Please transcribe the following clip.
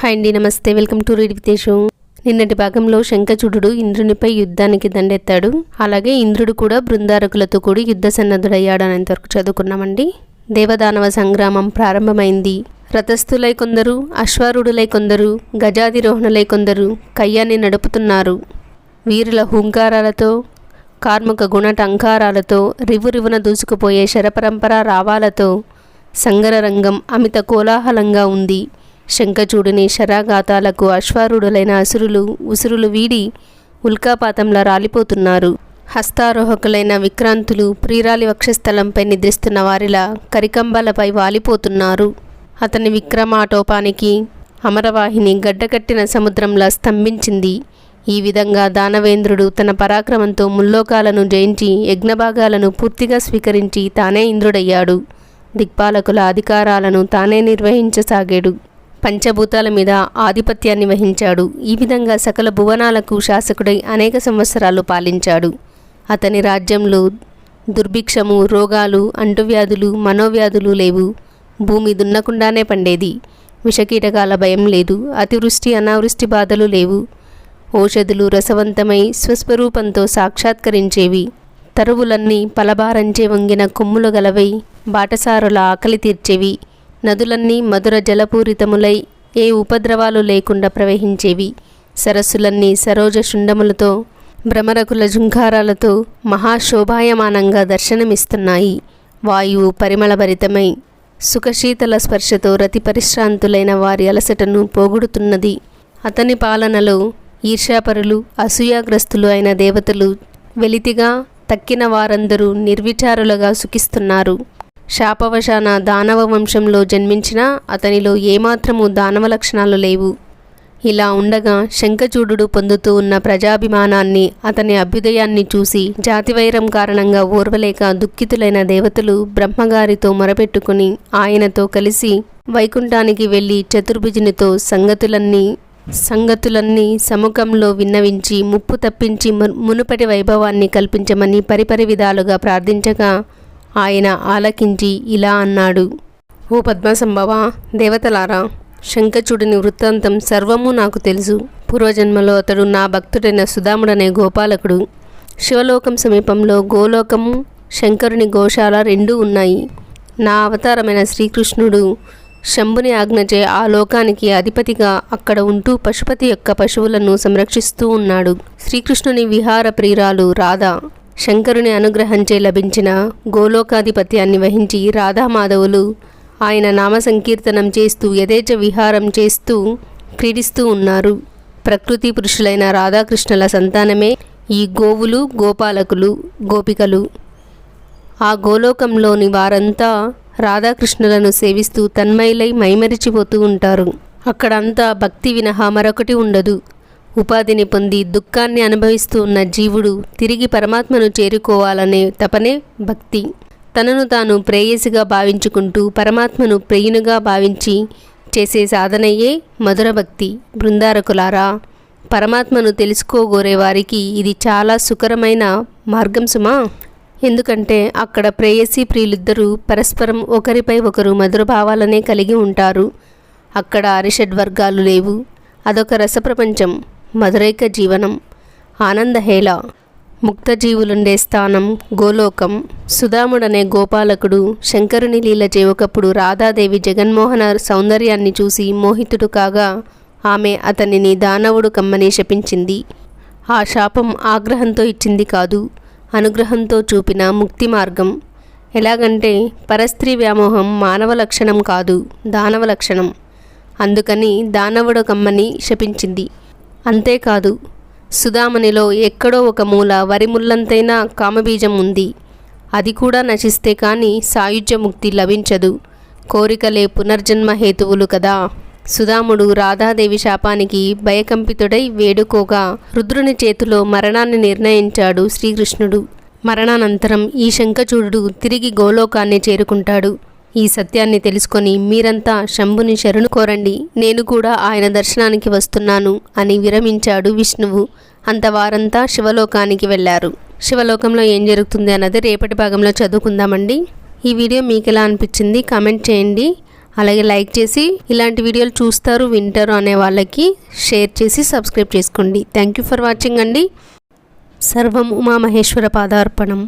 Hi అండి, నమస్తే. Welcome to read with Yashu. నిన్నటి భాగంలో శంఖచూడుడు ఇంద్రునిపై యుద్ధానికి దండెత్తాడు. అలాగే ఇంద్రుడు కూడా బృందారకులతో కూడి యుద్ధ సన్నద్ధుడయ్యాడు అనేంతవరకు చదువుకున్నామండి. దేవదానవ సంగ్రామం ప్రారంభమైంది. రథస్థులై కొందరు, అశ్వారూఢులై కొందరు, గజాధిరోహణులై కొందరు కయ్యాన్ని నడుపుతున్నారు. వీరుల హుంకారాలతో, కార్ముక గుణటంకారాలతో, రివురివున దూసుకుపోయే శరపరంపర రావాలతో సంగర రంగం అమిత కోలాహలంగా ఉంది. శంఖచూడుని శరాఘాతాలకు అశ్వారూఢులైన అసురులు ఉసురులు వీడి ఉల్కాపాతంలా రాలిపోతున్నారు. హస్తారోహకులైన విక్రాంతులు ప్రియురాలి వక్షస్థలంపై నిద్రిస్తున్న వారిలా కరికంబాలపై వాలిపోతున్నారు. అతని విక్రమాటోపానికి అమరవాహిని గడ్డకట్టిన సముద్రంలా స్తంభించింది. ఈ విధంగా దానవేంద్రుడు తన పరాక్రమంతో ముల్లోకాలను జయించి యజ్ఞభాగాలను పూర్తిగా స్వీకరించి తానే ఇంద్రుడయ్యాడు. దిక్పాలకుల అధికారాలను తానే నిర్వహించసాగాడు. పంచభూతాల మీద ఆధిపత్యాన్ని వహించాడు. ఈ విధంగా సకల భువనాలకు శాసకుడై అనేక సంవత్సరాలు పాలించాడు. అతని రాజ్యంలో దుర్భిక్షము, రోగాలు, అంటువ్యాధులు, మనోవ్యాధులు లేవు. భూమి దున్నకుండానే పండేది. విషకీటకాల భయం లేదు. అతివృష్టి, అనావృష్టి బాధలు లేవు. ఔషధులు రసవంతమై స్వస్వరూపంతో సాక్షాత్కరించేవి. తరువులన్నీ పలబారంచే వంగిన కొమ్ములు గలవై బాటసారుల ఆకలి తీర్చేవి. నదులన్నీ మధుర జలపూరితములై ఏ ఉపద్రవాలు లేకుండా ప్రవహించేవి. సరస్సులన్నీ సరోజ శుండములతో, భ్రమరకుల జుంకారాలతో మహాశోభాయమానంగా దర్శనమిస్తున్నాయి. వాయువు పరిమళభరితమై సుఖశీతల స్పర్శతో రతి పరిశ్రాంతులైన వారి అలసటను పోగొడుతున్నది. అతని పాలనలో ఈర్ష్యాపరులు, అసూయాగ్రస్తులు అయిన దేవతలు వెలితిగా, తక్కిన వారందరూ నిర్విచారులుగా సుఖిస్తున్నారు. శాపవశాన దానవ వంశంలో జన్మించిన అతనిలో ఏమాత్రము దానవ లక్షణాలు లేవు. ఇలా ఉండగా శంఖచూడుడు పొందుతూ ఉన్న ప్రజాభిమానాన్ని, అతని అభ్యుదయాన్ని చూసి జాతివైరం కారణంగా ఓర్వలేక దుఃఖితులైన దేవతలు బ్రహ్మగారితో మొరపెట్టుకుని ఆయనతో కలిసి వైకుంఠానికి వెళ్ళి చతుర్భుజునితో సంగతులన్నీ సముఖంలో విన్నవించి ముప్పు తప్పించి మునుపటి వైభవాన్ని కల్పించమని పరిపరి విధాలుగా ప్రార్థించగా ఆయన ఆలకించి ఇలా అన్నాడు. ఓ పద్మసంభవ, దేవతలారా, శంఖచూడుని వృత్తాంతం సర్వము నాకు తెలుసు. పూర్వజన్మలో అతడు నా భక్తుడైన సుధాముడనే గోపాలకుడు. శివలోకం సమీపంలో గోలోకము, శంకరుని గోశాల రెండూ ఉన్నాయి. నా అవతారమైన శ్రీకృష్ణుడు శంభుని ఆజ్ఞచే ఆ లోకానికి అధిపతిగా అక్కడ ఉంటూ పశుపతి యొక్క పశువులను సంరక్షిస్తూ ఉన్నాడు. శ్రీకృష్ణుని విహార ప్రియురాలు రాధ శంకరుని అనుగ్రహంచే లభించిన గోలోకాధిపత్యాన్ని వహించి రాధామాధవులు ఆయన నామ సంకీర్తనం చేస్తూ యథేచ్ఛ విహారం చేస్తూ క్రీడిస్తూ ఉన్నారు. ప్రకృతి పురుషులైన రాధాకృష్ణుల సంతానమే ఈ గోవులు, గోపాలకులు, గోపికలు. ఆ గోలోకంలోని వారంతా రాధాకృష్ణులను సేవిస్తూ తన్మయులై మైమరిచిపోతూ ఉంటారు. అక్కడంతా భక్తి వినహా మరొకటి ఉండదు. ఉపాధిని పొంది దుఃఖాన్ని అనుభవిస్తూ ఉన్న జీవుడు తిరిగి పరమాత్మను చేరుకోవాలనే తపనే భక్తి. తనను తాను ప్రేయసిగా భావించుకుంటూ పరమాత్మను ప్రియునిగా భావించి చేసే సాధనయే మధుర భక్తి. బృందారకులారా, పరమాత్మను తెలుసుకోగోరే వారికి ఇది చాలా సుకరమైన మార్గం సుమా. ఎందుకంటే అక్కడ ప్రేయసి ప్రియులిద్దరూ పరస్పరం ఒకరిపై ఒకరు మధుర భావాలనే కలిగి ఉంటారు. అక్కడ అరిషడ్వర్గాలు లేవు. అదొక రసప్రపంచం, మధురైక జీవనం, ఆనందహేళ. ముక్తజీవులుండే స్థానం గోలోకం. సుధాముడనే గోపాలకుడు శంకరుని లీలచే ఒకప్పుడు రాధాదేవి జగన్మోహన సౌందర్యాన్ని చూసి మోహితుడు కాగా ఆమె అతనిని దానవుడు కమ్మని శపించింది. ఆ శాపం ఆగ్రహంతో ఇచ్చింది కాదు, అనుగ్రహంతో చూపిన ముక్తి మార్గం. ఎలాగంటే పరస్త్రీ వ్యామోహం మానవ లక్షణం కాదు, దానవ లక్షణం. అందుకని దానవుడు కమ్మని శపించింది. అంతేకాదు, సుధామణిలో ఎక్కడో ఒక మూల వరిముల్లంతైనా కామబీజం ఉంది. అది కూడా నశిస్తే కానీ సాయుధ్యముక్తి లభించదు. కోరికలే పునర్జన్మ హేతువులు కదా. సుధాముడు రాధాదేవి శాపానికి భయకంపితుడై వేడుకోగా రుద్రుని చేతిలో మరణాన్ని నిర్ణయించాడు శ్రీకృష్ణుడు. మరణానంతరం ఈ శంఖచూడుడు తిరిగి గోలోకాన్ని చేరుకుంటాడు. ఈ సత్యాన్ని తెలుసుకొని మీరంతా శంభుని శరణు కోరండి, నేను కూడా ఆయన దర్శనానికి వస్తున్నాను అని విరమించాడు విష్ణువు. అంతవారంతా శివలోకానికి వెళ్ళారు. శివలోకంలో ఏం జరుగుతుంది అన్నది రేపటి భాగంలో చదువుకుందామండి. ఈ వీడియో మీకు ఎలా అనిపించింది కామెంట్ చేయండి. అలాగే లైక్ చేసి ఇలాంటి వీడియోలు చూస్తారు వింటారు అనే వాళ్ళకి షేర్ చేసి సబ్స్క్రైబ్ చేసుకోండి. థ్యాంక్ యూ ఫర్ వాచింగ్ అండి. సర్వం ఉమామహేశ్వర పాదార్పణం.